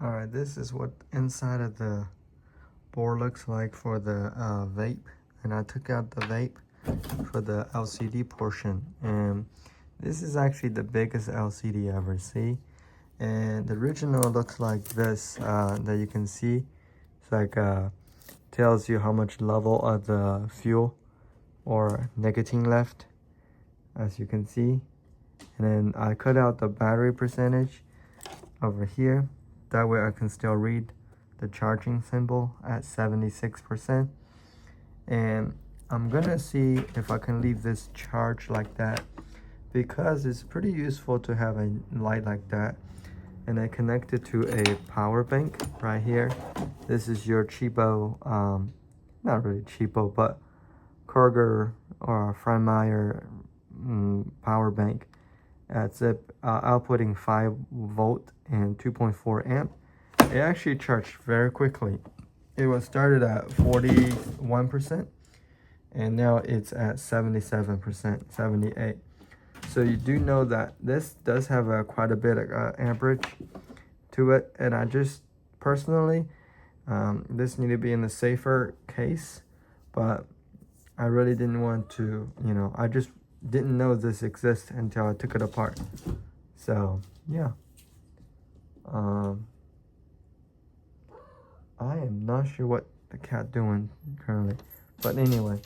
All right, this is what inside of the board looks like for the vape, and I took out the vape for the LCD portion, and this is actually the biggest LCD I ever see. And the original looks like this, that you can see. It's like tells you how much level of the fuel or nicotine left, as you can see. And then I cut out the battery percentage over here. That way I can still read the charging symbol at 76%. And I'm gonna see if I can leave this charged like that, because it's pretty useful to have a light like that. And I connect it to a power bank right here. This is your cheapo, not really cheapo, but Kroger or Freimeyer power bank. It's outputting 5 volt and 2.4 amp. It actually charged very quickly. It was started at 41%, and now it's at 77%, 78. So you do know that this does have quite a bit of amperage to it, and I just personally, this need to be in the safer case, but I really didn't want to, I just didn't know this exists until I took it apart. So yeah, I am not sure what the cat doing currently, but anyway,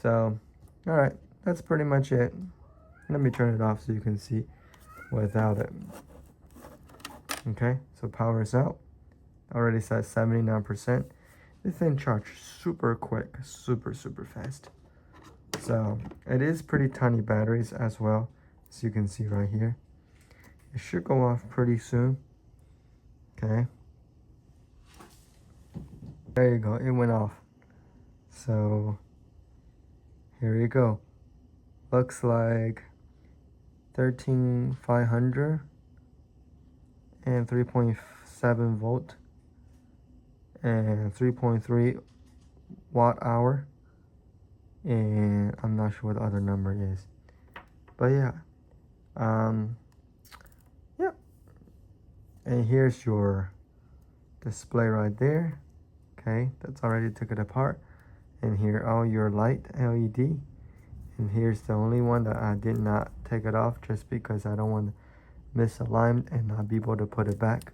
so all right, that's pretty much it. Let me turn it off so you can see without it. Okay, so power is out. Already says 79%. This thing charged super quick, super fast. So it is pretty tiny batteries as well, as you can see right here. It should go off pretty soon. Okay, there you go, it went off. So here you go. Looks like 13,500 and 3.7 volt and 3.3 watt hour, and I'm not sure what the other number is, but yeah, yeah. And here's your display right there. Okay, that's already took it apart. And here all your light LED. And here's the only one that I did not take it off, just because I don't want to misalign and not be able to put it back.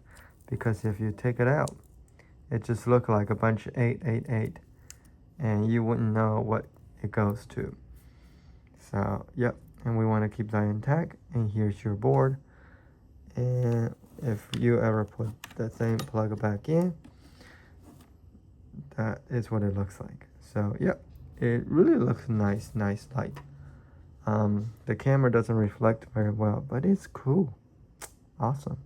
Because if you take it out, it just look like a bunch of 888, and you wouldn't know what it goes to. So yep, and we want to keep that intact. And here's your board, and if you ever put the thing, plug it back in, that is what it looks like. So yep, it really looks nice light. The camera doesn't reflect very well, but it's cool. Awesome.